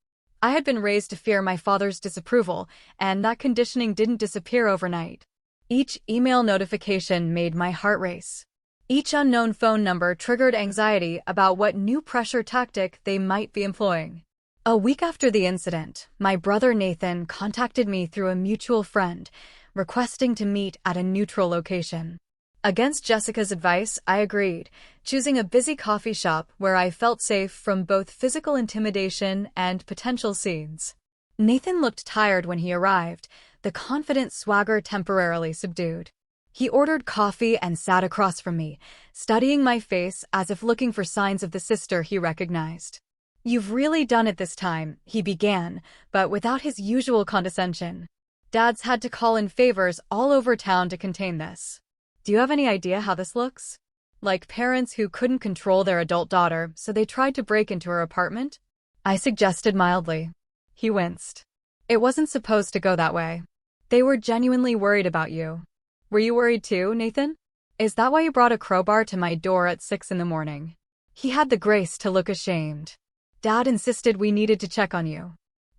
I had been raised to fear my father's disapproval, and that conditioning didn't disappear overnight. Each email notification made my heart race. Each unknown phone number triggered anxiety about what new pressure tactic they might be employing. A week after the incident, my brother Nathan contacted me through a mutual friend, requesting to meet at a neutral location. Against Jessica's advice, I agreed, choosing a busy coffee shop where I felt safe from both physical intimidation and potential scenes. Nathan looked tired when he arrived, the confident swagger temporarily subdued. He ordered coffee and sat across from me, studying my face as if looking for signs of the sister he recognized. "You've really done it this time," he began, but without his usual condescension. "Dad's had to call in favors all over town to contain this. Do you have any idea how this looks? Like parents who couldn't control their adult daughter, so they tried to break into her apartment?" I suggested mildly. He winced. "It wasn't supposed to go that way. They were genuinely worried about you." "Were you worried too, Nathan? Is that why you brought a crowbar to my door at 6 in the morning?" He had the grace to look ashamed. "Dad insisted we needed to check on you."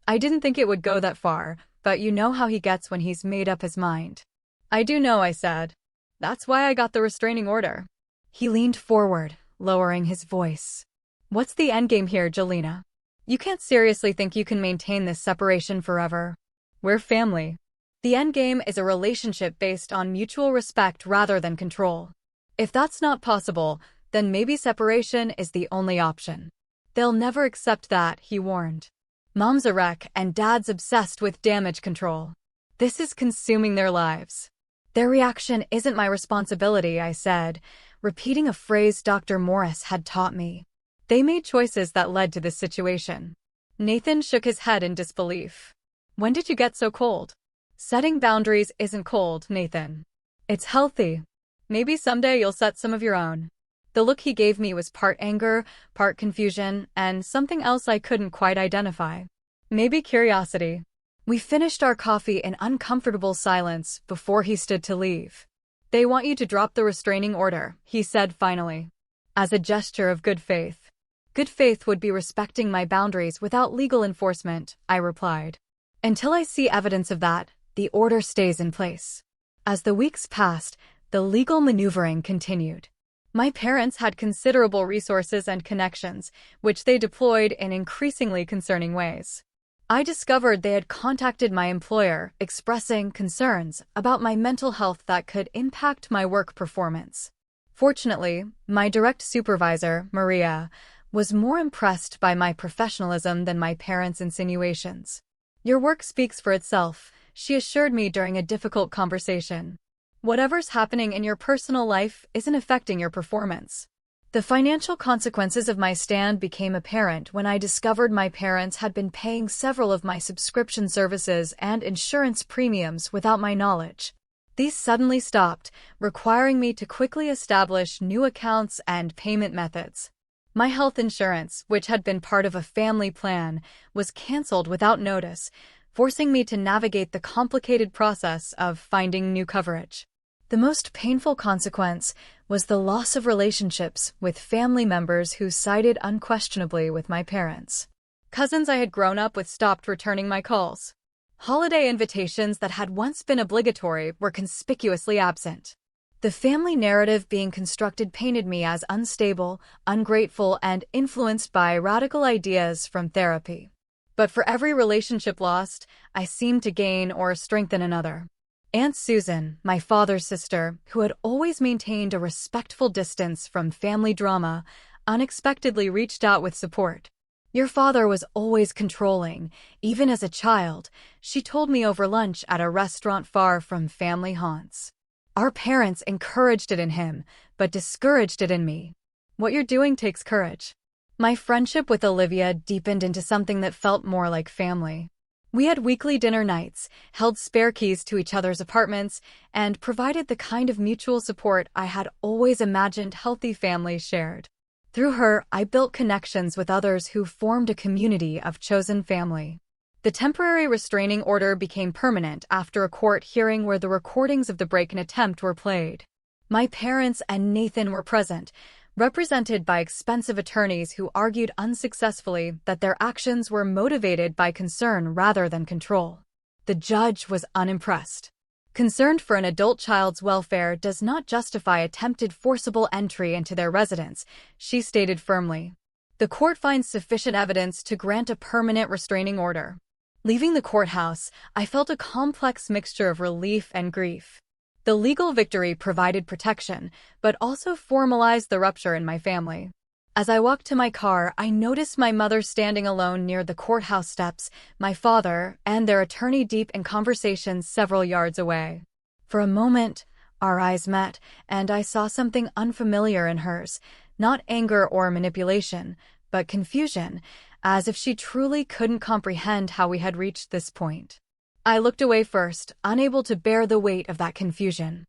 I didn't think it would go that far, but you know how he gets when he's made up his mind. "I do know," I said. "That's why I got the restraining order." He leaned forward, lowering his voice. "What's the endgame here, Jelena? You can't seriously think you can maintain this separation forever. We're family. The endgame is a relationship based on mutual respect rather than control. If that's not possible, then maybe separation is the only option." "They'll never accept that," he warned. "Mom's a wreck and Dad's obsessed with damage control. This is consuming their lives." "Their reaction isn't my responsibility," I said, repeating a phrase Dr. Morris had taught me. "They made choices that led to this situation." Nathan shook his head in disbelief. "When did you get so cold?" "Setting boundaries isn't cold, Nathan. It's healthy. Maybe someday you'll set some of your own." The look he gave me was part anger, part confusion, and something else I couldn't quite identify. Maybe curiosity. We finished our coffee in uncomfortable silence before he stood to leave. "They want you to drop the restraining order," he said finally. As a gesture of good faith. "Good faith would be respecting my boundaries without legal enforcement," I replied. "Until I see evidence of that, the order stays in place." As the weeks passed, the legal maneuvering continued. My parents had considerable resources and connections, which they deployed in increasingly concerning ways. I discovered they had contacted my employer, expressing concerns about my mental health that could impact my work performance. Fortunately, my direct supervisor, Maria, was more impressed by my professionalism than my parents' insinuations. "Your work speaks for itself," she assured me during a difficult conversation. "Whatever's happening in your personal life isn't affecting your performance." The financial consequences of my stand became apparent when I discovered my parents had been paying several of my subscription services and insurance premiums without my knowledge. These suddenly stopped, requiring me to quickly establish new accounts and payment methods. My health insurance, which had been part of a family plan, was canceled without notice, forcing me to navigate the complicated process of finding new coverage. The most painful consequence was the loss of relationships with family members who sided unquestionably with my parents. Cousins I had grown up with stopped returning my calls. Holiday invitations that had once been obligatory were conspicuously absent. The family narrative being constructed painted me as unstable, ungrateful, and influenced by radical ideas from therapy. But for every relationship lost, I seemed to gain or strengthen another. Aunt Susan, my father's sister, who had always maintained a respectful distance from family drama, unexpectedly reached out with support. "Your father was always controlling, even as a child," she told me over lunch at a restaurant far from family haunts. "Our parents encouraged it in him, but discouraged it in me. What you're doing takes courage." My friendship with Olivia deepened into something that felt more like family. We had weekly dinner nights, held spare keys to each other's apartments, and provided the kind of mutual support I had always imagined healthy families shared. Through her, I built connections with others who formed a community of chosen family. The temporary restraining order became permanent after a court hearing where the recordings of the break-in attempt were played. My parents and Nathan were present, represented by expensive attorneys who argued unsuccessfully that their actions were motivated by concern rather than control. The judge was unimpressed. Concerned for an adult child's welfare does not justify attempted forcible entry into their residence, she stated firmly. The court finds sufficient evidence to grant a permanent restraining order. Leaving the courthouse, I felt a complex mixture of relief and grief. The legal victory provided protection, but also formalized the rupture in my family. As I walked to my car, I noticed my mother standing alone near the courthouse steps, my father and their attorney deep in conversations several yards away. For a moment, our eyes met, and I saw something unfamiliar in hers, not anger or manipulation, but confusion, as if she truly couldn't comprehend how we had reached this point. I looked away first, unable to bear the weight of that confusion.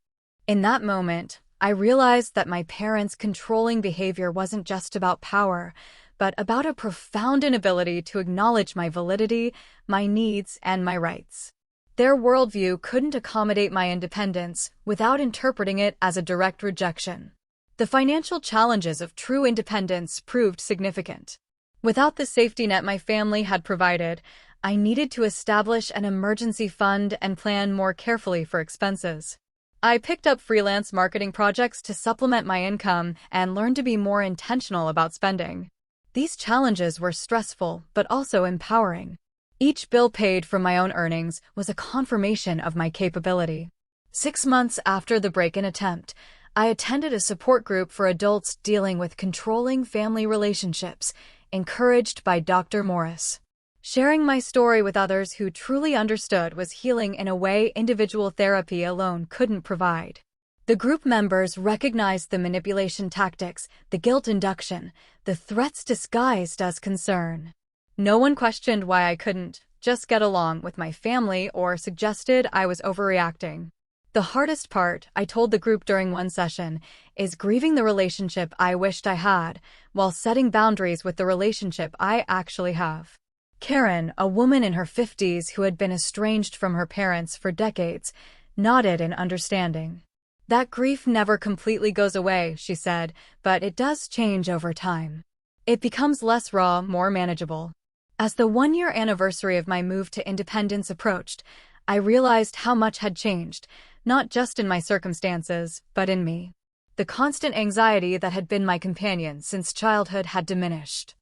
In that moment, I realized that my parents' controlling behavior wasn't just about power, but about a profound inability to acknowledge my validity, my needs, and my rights. Their worldview couldn't accommodate my independence without interpreting it as a direct rejection. The financial challenges of true independence proved significant. Without the safety net my family had provided, I needed to establish an emergency fund and plan more carefully for expenses. I picked up freelance marketing projects to supplement my income and learned to be more intentional about spending. These challenges were stressful, but also empowering. Each bill paid from my own earnings was a confirmation of my capability. 6 months after the break-in attempt, I attended a support group for adults dealing with controlling family relationships, encouraged by Dr. Morris. Sharing my story with others who truly understood was healing in a way individual therapy alone couldn't provide. The group members recognized the manipulation tactics, the guilt induction, the threats disguised as concern. No one questioned why I couldn't just get along with my family or suggested I was overreacting. The hardest part, I told the group during one session, is grieving the relationship I wished I had, while setting boundaries with the relationship I actually have. Karen, a woman in her 50s who had been estranged from her parents for decades, nodded in understanding. "That grief never completely goes away," she said, "but it does change over time. It becomes less raw, more manageable." As the 1-year anniversary of my move to independence approached, I realized how much had changed, not just in my circumstances, but in me. The constant anxiety that had been my companion since childhood had diminished.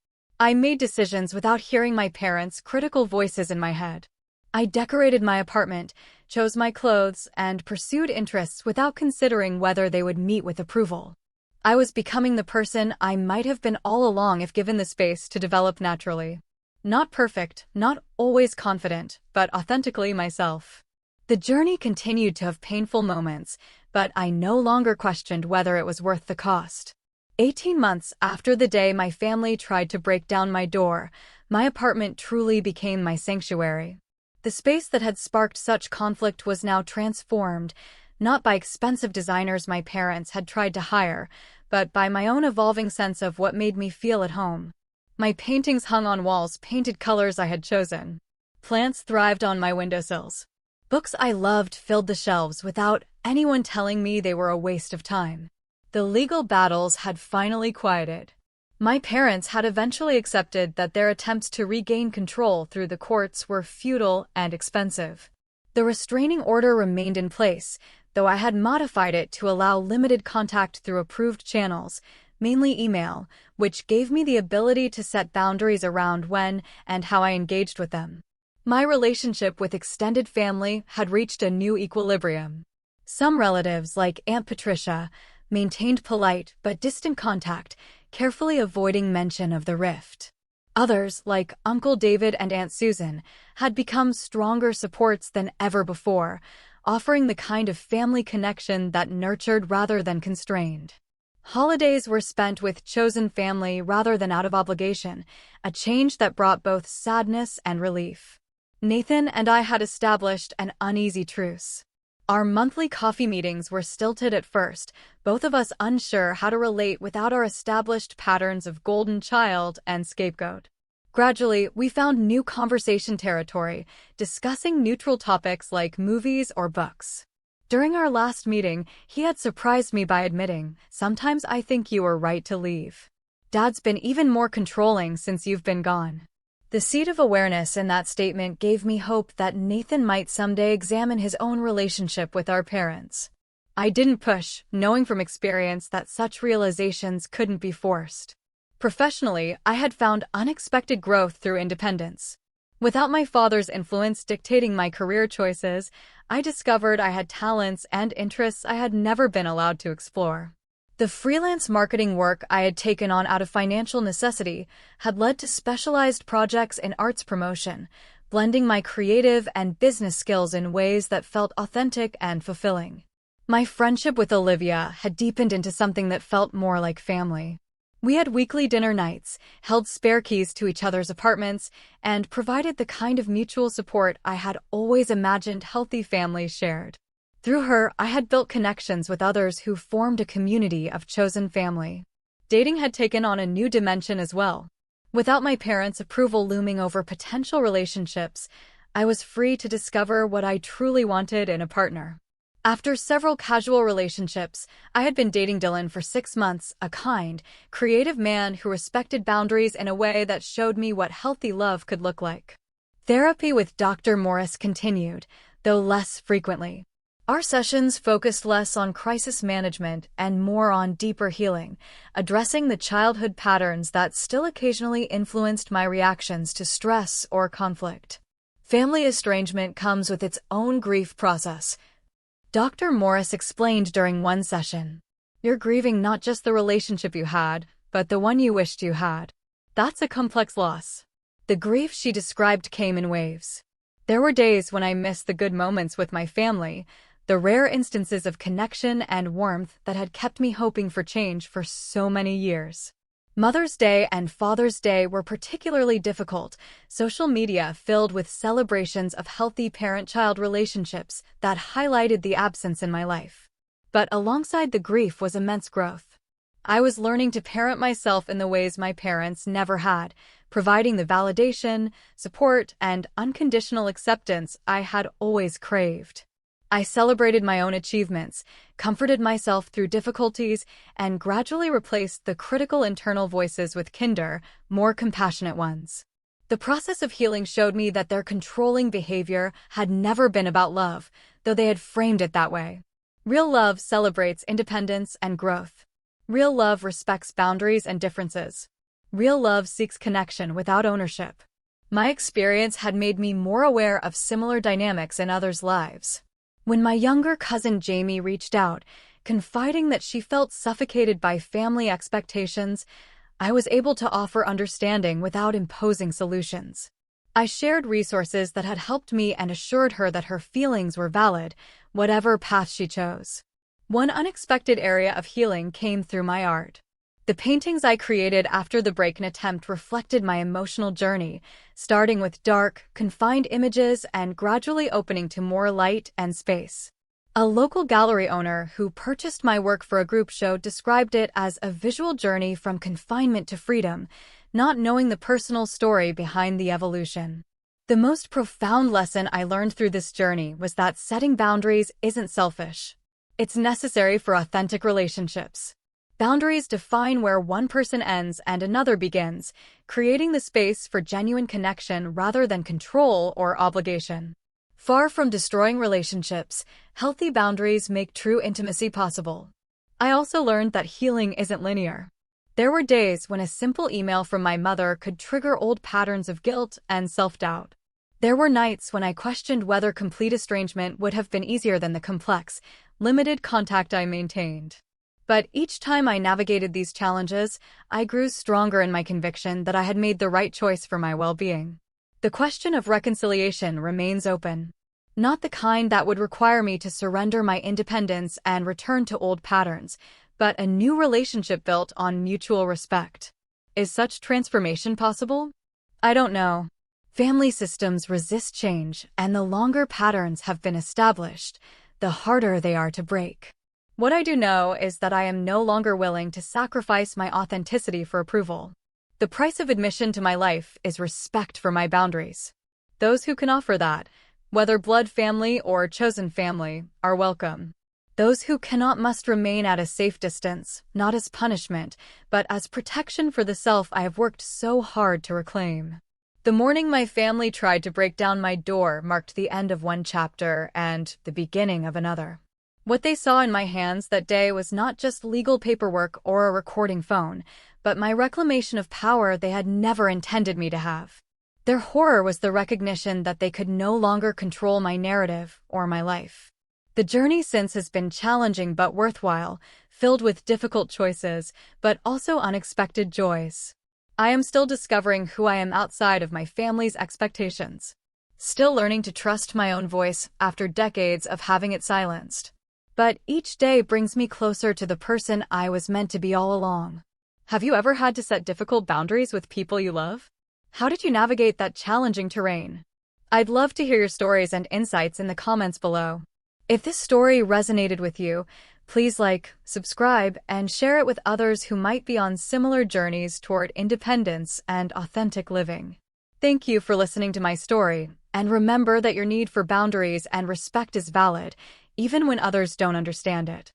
I made decisions without hearing my parents' critical voices in my head. I decorated my apartment, chose my clothes, and pursued interests without considering whether they would meet with approval. I was becoming the person I might have been all along if given the space to develop naturally. Not perfect, not always confident, but authentically myself. The journey continued to have painful moments, but I no longer questioned whether it was worth the cost. 18 months after the day my family tried to break down my door, my apartment truly became my sanctuary. The space that had sparked such conflict was now transformed, not by expensive designers my parents had tried to hire, but by my own evolving sense of what made me feel at home. My paintings hung on walls painted colors I had chosen. Plants thrived on my windowsills. Books I loved filled the shelves without anyone telling me they were a waste of time. The legal battles had finally quieted. My parents had eventually accepted that their attempts to regain control through the courts were futile and expensive. The restraining order remained in place, though I had modified it to allow limited contact through approved channels, mainly email, which gave me the ability to set boundaries around when and how I engaged with them. My relationship with extended family had reached a new equilibrium. Some relatives, like Aunt Patricia, maintained polite but distant contact, carefully avoiding mention of the rift. Others, like Uncle David and Aunt Susan, had become stronger supports than ever before, offering the kind of family connection that nurtured rather than constrained. Holidays were spent with chosen family rather than out of obligation, a change that brought both sadness and relief. Nathan and I had established an uneasy truce. Our monthly coffee meetings were stilted at first, both of us unsure how to relate without our established patterns of golden child and scapegoat. Gradually, we found new conversation territory, discussing neutral topics like movies or books. During our last meeting, he had surprised me by admitting, "Sometimes I think you were right to leave. Dad's been even more controlling since you've been gone." The seed of awareness in that statement gave me hope that Nathan might someday examine his own relationship with our parents. I didn't push, knowing from experience that such realizations couldn't be forced. Professionally, I had found unexpected growth through independence. Without my father's influence dictating my career choices, I discovered I had talents and interests I had never been allowed to explore. The freelance marketing work I had taken on out of financial necessity had led to specialized projects in arts promotion, blending my creative and business skills in ways that felt authentic and fulfilling. My friendship with Olivia had deepened into something that felt more like family. We had weekly dinner nights, held spare keys to each other's apartments, and provided the kind of mutual support I had always imagined healthy families shared. Through her, I had built connections with others who formed a community of chosen family. Dating had taken on a new dimension as well. Without my parents' approval looming over potential relationships, I was free to discover what I truly wanted in a partner. After several casual relationships, I had been dating Dylan for 6 months, a kind, creative man who respected boundaries in a way that showed me what healthy love could look like. Therapy with Dr. Morris continued, though less frequently. Our sessions focused less on crisis management and more on deeper healing, addressing the childhood patterns that still occasionally influenced my reactions to stress or conflict. Family estrangement comes with its own grief process. Dr. Morris explained during one session, "You're grieving not just the relationship you had, but the one you wished you had. That's a complex loss." The grief she described came in waves. There were days when I missed the good moments with my family, the rare instances of connection and warmth that had kept me hoping for change for so many years. Mother's Day and Father's Day were particularly difficult, social media filled with celebrations of healthy parent-child relationships that highlighted the absence in my life. But alongside the grief was immense growth. I was learning to parent myself in the ways my parents never had, providing the validation, support, and unconditional acceptance I had always craved. I celebrated my own achievements, comforted myself through difficulties, and gradually replaced the critical internal voices with kinder, more compassionate ones. The process of healing showed me that their controlling behavior had never been about love, though they had framed it that way. Real love celebrates independence and growth. Real love respects boundaries and differences. Real love seeks connection without ownership. My experience had made me more aware of similar dynamics in others' lives. When my younger cousin Jamie reached out, confiding that she felt suffocated by family expectations, I was able to offer understanding without imposing solutions. I shared resources that had helped me and assured her that her feelings were valid, whatever path she chose. One unexpected area of healing came through my art. The paintings I created after the break-in attempt reflected my emotional journey, starting with dark, confined images and gradually opening to more light and space. A local gallery owner who purchased my work for a group show described it as a visual journey from confinement to freedom, not knowing the personal story behind the evolution. The most profound lesson I learned through this journey was that setting boundaries isn't selfish. It's necessary for authentic relationships. Boundaries define where one person ends and another begins, creating the space for genuine connection rather than control or obligation. Far from destroying relationships, healthy boundaries make true intimacy possible. I also learned that healing isn't linear. There were days when a simple email from my mother could trigger old patterns of guilt and self-doubt. There were nights when I questioned whether complete estrangement would have been easier than the complex, limited contact I maintained. But each time I navigated these challenges, I grew stronger in my conviction that I had made the right choice for my well-being. The question of reconciliation remains open. Not the kind that would require me to surrender my independence and return to old patterns, but a new relationship built on mutual respect. Is such transformation possible? I don't know. Family systems resist change, and the longer patterns have been established, the harder they are to break. What I do know is that I am no longer willing to sacrifice my authenticity for approval. The price of admission to my life is respect for my boundaries. Those who can offer that, whether blood family or chosen family, are welcome. Those who cannot must remain at a safe distance, not as punishment, but as protection for the self I have worked so hard to reclaim. The morning my family tried to break down my door marked the end of one chapter and the beginning of another. What they saw in my hands that day was not just legal paperwork or a recording phone, but my reclamation of power they had never intended me to have. Their horror was the recognition that they could no longer control my narrative or my life. The journey since has been challenging but worthwhile, filled with difficult choices, but also unexpected joys. I am still discovering who I am outside of my family's expectations. Still learning to trust my own voice after decades of having it silenced. But each day brings me closer to the person I was meant to be all along. Have you ever had to set difficult boundaries with people you love? How did you navigate that challenging terrain? I'd love to hear your stories and insights in the comments below. If this story resonated with you, please like, subscribe, and share it with others who might be on similar journeys toward independence and authentic living. Thank you for listening to my story, and remember that your need for boundaries and respect is valid, even when others don't understand it.